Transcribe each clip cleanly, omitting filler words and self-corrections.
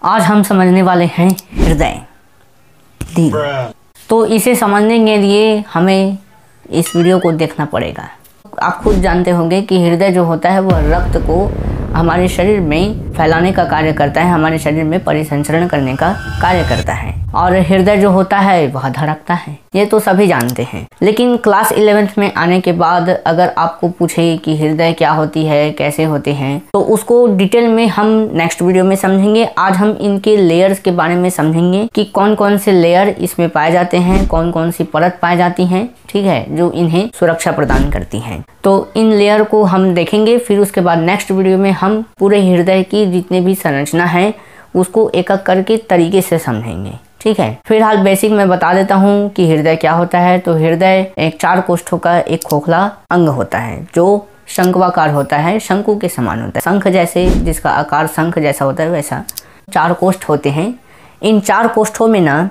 आज हम समझने वाले हैं हृदय दिल। तो इसे समझने के लिए हमें इस वीडियो को देखना पड़ेगा। आप खुद जानते होंगे कि हृदय जो होता है वह रक्त को हमारे शरीर में फैलाने का कार्य करता है, हमारे शरीर में परिसंचरण करने का कार्य करता है। और हृदय जो होता है वह धड़कता है, ये तो सभी जानते हैं। लेकिन क्लास 11th में आने के बाद अगर आपको पूछे कि हृदय क्या होती है, कैसे होते हैं, तो उसको डिटेल में हम नेक्स्ट वीडियो में समझेंगे। आज हम इनके लेयर्स के बारे में समझेंगे कि कौन कौन से लेयर इसमें पाए जाते हैं, कौन कौन सी परत पाई जाती हैं, ठीक है, जो इन्हें सुरक्षा प्रदान करती हैं। तो इन लेयर को हम देखेंगे। फिर उसके बाद नेक्स्ट वीडियो में हम पूरे हृदय की जितने भी संरचना है उसको एक एक करके तरीके से समझेंगे, ठीक है। फिलहाल बेसिक में बता देता हूँ कि हृदय क्या होता है। तो हृदय एक 4 कोष्ठों का एक खोखला अंग होता है जो शंक्वाकार होता है, शंकु के समान होता है। शंख जैसे, जिसका आकार शंख जैसा होता है वैसा 4 कोष्ठ होते हैं। इन 4 कोष्ठों में ना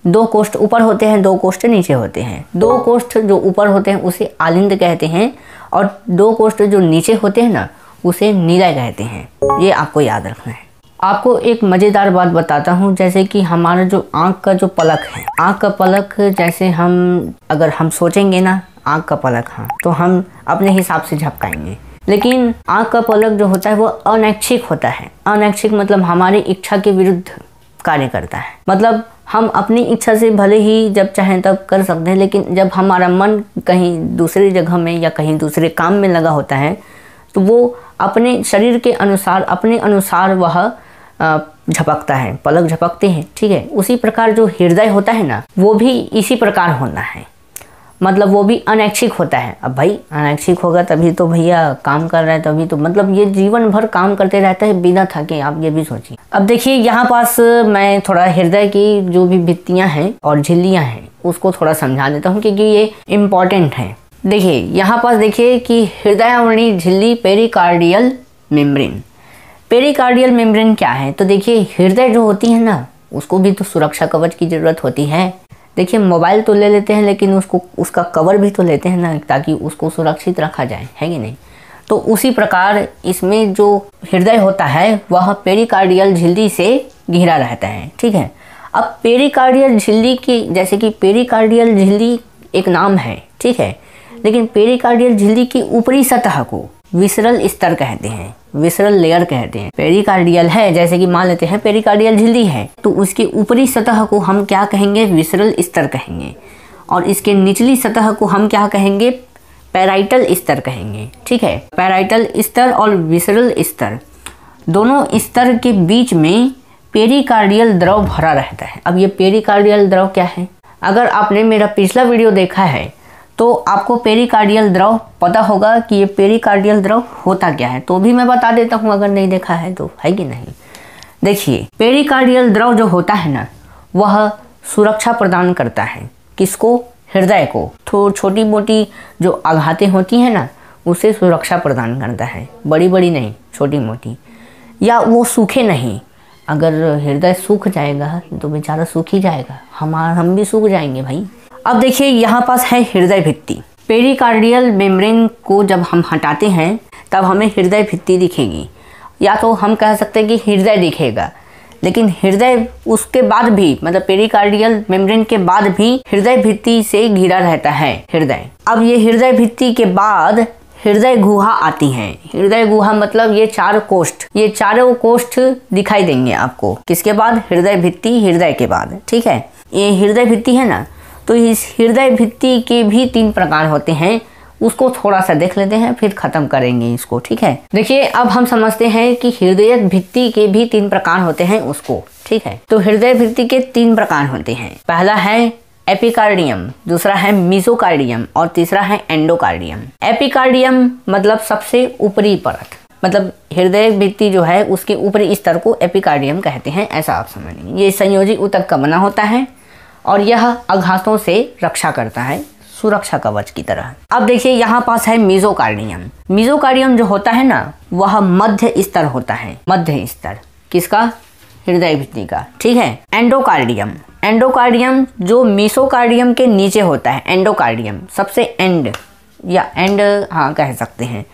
2 कोष्ठ ऊपर होते हैं, 2 कोष्ठ नीचे होते हैं। 2 कोष्ठ जो ऊपर होते हैं उसे आलिंद कहते हैं और 2 कोष्ठ जो नीचे होते हैं ना उसे निलय कहते हैं। ये आपको याद रखना है। आपको एक मज़ेदार बात बताता हूँ, जैसे कि हमारा जो आँख का जो पलक है, आँख का पलक जैसे अगर हम सोचेंगे ना आँख का पलक, हाँ, तो हम अपने हिसाब से झपकाएंगे। लेकिन आँख का पलक जो होता है वो अनैच्छिक होता है। अनैच्छिक मतलब हमारी इच्छा के विरुद्ध कार्य करता है। मतलब हम अपनी इच्छा से भले ही जब चाहें तब कर सकते हैं, लेकिन जब हमारा मन कहीं दूसरी जगह में या कहीं दूसरे काम में लगा होता है तो वो अपने शरीर के अनुसार, अपने अनुसार वह झपकता है, पलक झपकते हैं, ठीक है। उसी प्रकार जो हृदय होता है ना वो भी इसी प्रकार होना है। मतलब वो भी अनैच्छिक होता है। अब भाई अनैच्छिक होगा तभी तो भैया काम कर रहा है, तभी तो मतलब ये जीवन भर काम करते रहता है बिना थके। आप ये भी सोचिए। अब देखिए यहाँ पास मैं थोड़ा हृदय की जो भी भित्तियाँ हैं और झिल्लियाँ हैं उसको थोड़ा समझा देता हूँ क्योंकि ये इम्पॉर्टेंट है। देखिए यहाँ पास देखिए कि हृदय आवरणी झिल्ली पेरिकार्डियल मेम्ब्रेन। पेरिकार्डियल मेम्ब्रेन क्या है? तो देखिए हृदय जो होती है ना उसको भी तो सुरक्षा कवच की ज़रूरत होती है। देखिए मोबाइल तो ले लेते हैं लेकिन उसका कवर भी तो लेते हैं ना, ताकि उसको सुरक्षित रखा जाए, है कि नहीं। तो उसी प्रकार इसमें जो हृदय होता है वह पेरिकार्डियल झिल्ली से घिरा रहता है, ठीक है। अब पेरिकार्डियल झिल्ली की, जैसे कि पेरिकार्डियल झिल्ली एक नाम है, ठीक है, लेकिन पेरिकार्डियल झिल्ली की ऊपरी सतह को विसरल स्तर कहते हैं, विसरल लेयर कहते हैं। पेरिकार्डियल है, जैसे कि मान लेते हैं पेरिकार्डियल झिल्ली है, तो उसकी ऊपरी सतह को हम क्या कहेंगे? विसरल स्तर कहेंगे। और इसके निचली सतह को हम क्या कहेंगे? पैराइटल स्तर कहेंगे, ठीक है। पैराइटल स्तर और विसरल स्तर दोनों स्तर के बीच में पेरिकार्डियल द्रव भरा रहता है। अब ये पेरिकार्डियल द्रव क्या है? अगर आपने मेरा पिछला वीडियो देखा है तो आपको पेरिकार्डियल द्रव पता होगा कि ये पेरिकार्डियल द्रव होता क्या है। तो भी मैं बता देता हूँ अगर नहीं देखा है तो, है कि नहीं। देखिए पेरिकार्डियल द्रव जो होता है ना वह सुरक्षा प्रदान करता है। किसको? हृदय को। तो छोटी मोटी जो आघातें होती हैं ना उसे सुरक्षा प्रदान करता है, बड़ी बड़ी नहीं, छोटी मोटी। या वो सूखे नहीं। अगर हृदय सूख जाएगा तो बेचारा सूख ही जाएगा, हम भी सूख जाएंगे भाई। अब देखिए यहाँ पास है हृदय भित्ति। पेरिकार्डियल मेम्ब्रेन को जब हम हटाते हैं तब हमें हृदय भित्ति दिखेगी, या तो हम कह सकते हैं कि हृदय दिखेगा। लेकिन हृदय उसके बाद भी, मतलब पेरिकार्डियल मेम्ब्रेन के बाद भी हृदय भित्ति से घिरा रहता है हृदय। अब ये हृदय भित्ति के बाद हृदय गुहा आती है। हृदय गुहा मतलब ये 4 कोष्ठ, ये चारों कोष्ठ दिखाई देंगे आपको। किसके बाद? हृदय भित्ति, हृदय के बाद, ठीक है। ये हृदय भित्ति है ना, तो इस हृदय भित्ति के भी 3 प्रकार होते हैं। उसको थोड़ा सा देख लेते हैं फिर खत्म करेंगे इसको, ठीक है। देखिए अब हम समझते हैं कि हृदय भित्ति के भी 3 प्रकार होते हैं उसको, ठीक है। तो हृदय भित्ति के 3 प्रकार होते हैं। पहला है एपिकार्डियम, दूसरा है मेसोकार्डियम और तीसरा है एंडोकार्डियम। एपिकार्डियम मतलब सबसे ऊपरी परत, मतलब हृदय भित्ति जो है उसके ऊपरी स्तर को एपिकार्डियम कहते हैं, ऐसा आप समझिए। ये संयोजी ऊतक का बना होता है और यह आघातों से रक्षा करता है, सुरक्षा कवच की तरह। अब देखिए यहाँ पास है मेसोकार्डियम। मेसोकार्डियम जो होता है ना वह मध्य स्तर होता है, मध्य स्तर। किसका? हृदय भित्ति का, ठीक है। एंडोकार्डियम, एंडोकार्डियम जो मेसोकार्डियम के नीचे होता है, एंडोकार्डियम सबसे एंड या एंड, हाँ कह सकते हैं।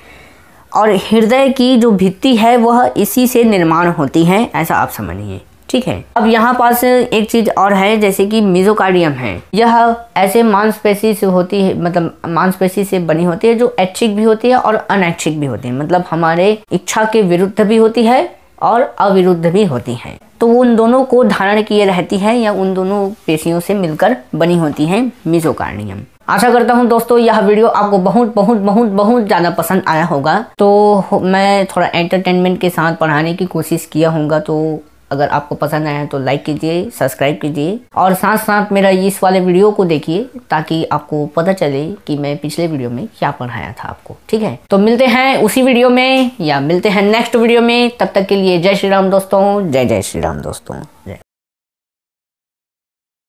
और हृदय की जो भित्ति है वह इसी से निर्माण होती है, ऐसा आप समझिए। ठीक है। अब यहाँ पास एक चीज और है, जैसे कि मेसोकार्डियम है, यह ऐसे मांसपेशी से होती है, मतलब मांसपेशी से बनी होती है जो ऐच्छिक भी होती है और अनैच्छिक भी होती है, मतलब हमारे इच्छा के विरुद्ध भी होती है और अविरुद्ध भी होती है। तो वो उन दोनों को धारण किए रहती है या उन दोनों पेशियों से मिलकर बनी होती है मेसोकार्डियम। आशा करता हूँ दोस्तों यह वीडियो आपको बहुत बहुत बहुत बहुत ज़्यादा पसंद आया होगा। तो मैं थोड़ा एंटरटेनमेंट के साथ पढ़ाने की कोशिश किया होगा, तो अगर आपको पसंद आया तो लाइक कीजिए, सब्सक्राइब कीजिए और साथ साथ मेरा इस वाले वीडियो को देखिए ताकि आपको पता चले कि मैं पिछले वीडियो में क्या पढ़ाया था आपको। ठीक है, तो मिलते हैं उसी वीडियो में या मिलते हैं नेक्स्ट वीडियो में। तब तक के लिए जय श्री राम दोस्तों, जय जय श्री राम दोस्तों, जय।